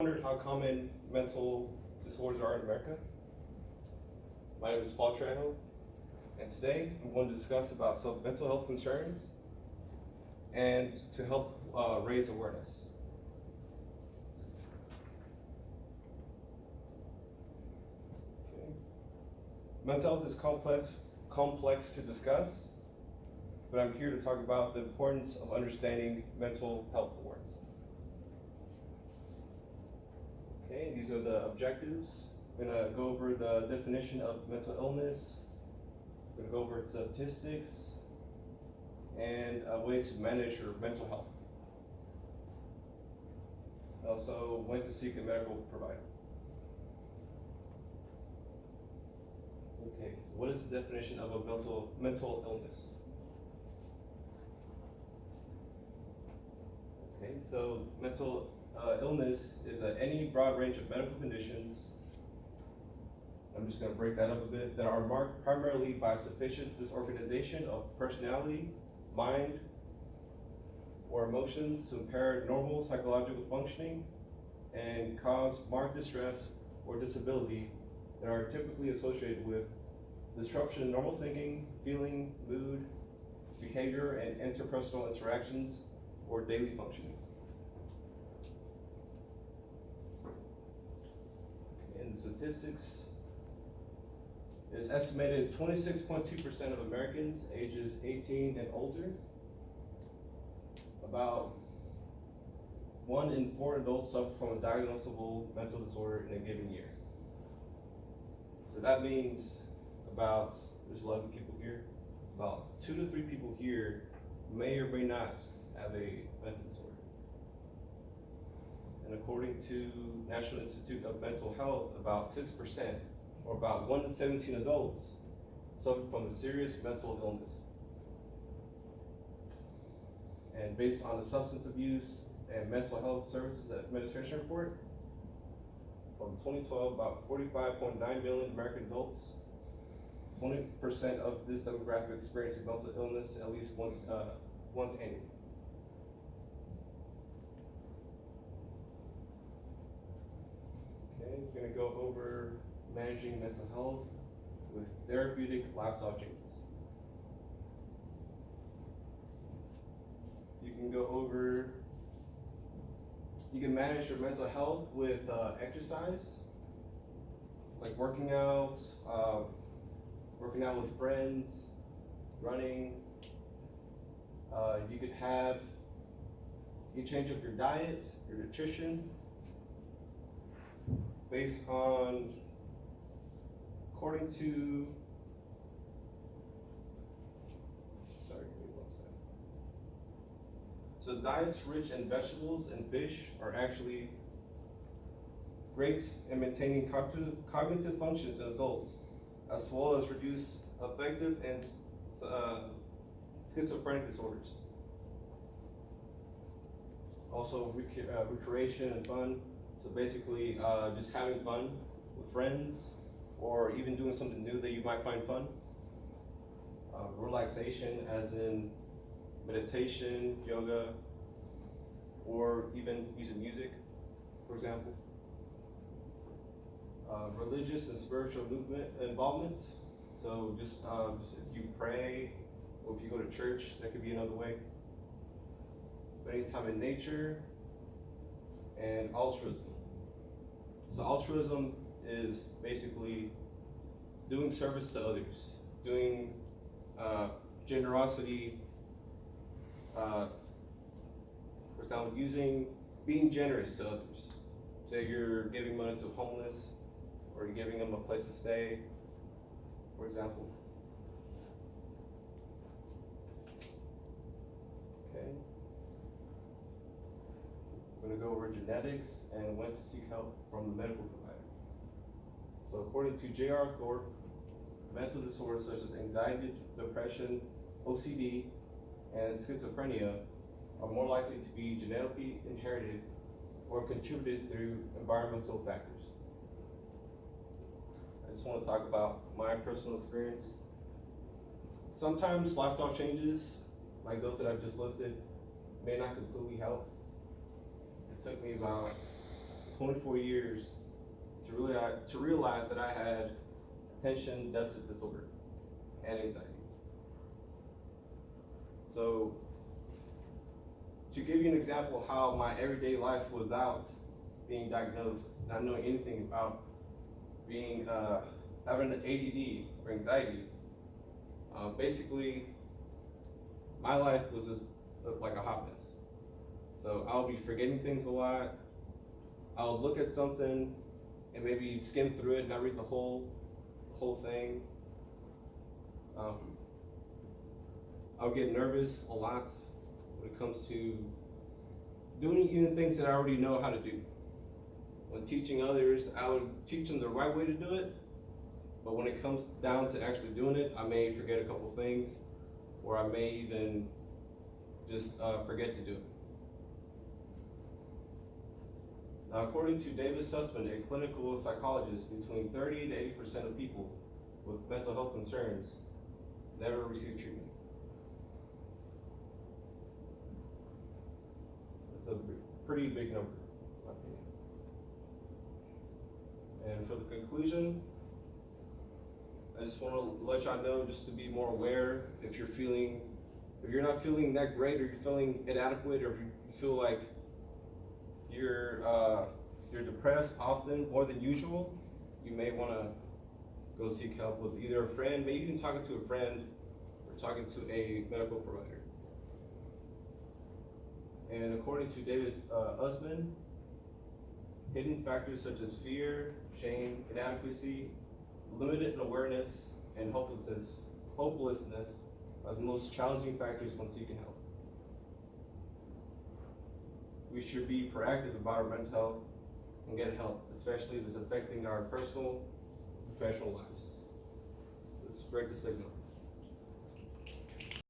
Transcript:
Wondered how common mental disorders are in America. My name is Paul Trejo, and today I'm going to discuss about some mental health concerns and to help raise awareness. Okay. Mental health is complex to discuss, but I'm here to talk about the importance of understanding mental health awareness. Okay, these are the objectives. I'm gonna go over the definition of mental illness. I'm gonna go over statistics and ways to manage your mental health. Also, when to seek a medical provider. Okay, so what is the definition of a mental illness? Okay, so mental illness is any broad range of medical conditions. I'm just going to break that up a bit, that are marked primarily by sufficient disorganization of personality, mind, or emotions to impair normal psychological functioning and cause marked distress or disability that are typically associated with disruption in normal thinking, feeling, mood, behavior, and interpersonal interactions or daily functioning. In the statistics, it is estimated 26.2% of Americans ages 18 and older, about 1 in 4 adults suffer from a diagnosable mental disorder in a given year. So that means there's 11 people here, about 2 to 3 people here may or may not have a mental disorder. And according to National Institute of Mental Health, about 6%, or about 1 in 17 adults, suffer from a serious mental illness. And based on the Substance Abuse and Mental Health Services Administration report, from 2012, about 45.9 million American adults, 20% of this demographic experience mental illness at least once annually. Okay, we're going to go over managing mental health with therapeutic lifestyle changes. You can manage your mental health with exercise, like working out with friends, running. You can change up your diet, your nutrition, based on, according to, sorry, give me 1 second. So diets rich in vegetables and fish are actually great in maintaining cognitive functions in adults, as well as reduce affective and schizophrenic disorders. Also, recreation and fun. So basically, just having fun with friends, or even doing something new that you might find fun. Relaxation, as in meditation, yoga, or even using music, for example. Religious and spiritual involvement. So just if you pray, or if you go to church, that could be another way. Spending time in nature, and altruism. So altruism is basically doing service to others, doing generosity, for example, being generous to others. Say you're giving money to homeless, or you're giving them a place to stay, for example. Okay. I'm going to go over genetics and when to seek help from the medical provider. So according to J.R. Thorpe, mental disorders such as anxiety, depression, OCD, and schizophrenia are more likely to be genetically inherited or contributed through environmental factors. I just want to talk about my personal experience. Sometimes lifestyle changes, like those that I've just listed, may not completely help. It took me about 24 years to realize that I had attention deficit disorder and anxiety. So, to give you an example of how my everyday life without being diagnosed, not knowing anything about being having an ADD or anxiety, basically my life was just like a hot mess. So I'll be forgetting things a lot. I'll look at something and maybe skim through it and not read the whole thing. I'll get nervous a lot when it comes to doing even things that I already know how to do. When teaching others, I would teach them the right way to do it, but when it comes down to actually doing it, I may forget a couple things, or I may even just forget to do it. Now, according to David Sussman, a clinical psychologist, between 30 to 80% of people with mental health concerns never receive treatment. That's a pretty big number, in my opinion. And for the conclusion, I just want to let y'all know, just to be more aware, if you're not feeling that great, or you're feeling inadequate, or if you feel like you're depressed often, more than usual, you may want to go seek help with either a friend, maybe even talking to a friend, or talking to a medical provider. And according to David Usman, hidden factors such as fear, shame, inadequacy, limited awareness, and hopelessness are the most challenging factors when seeking help. We should be proactive about our mental health and get help, especially if it's affecting our personal and professional lives. Let's break the signal.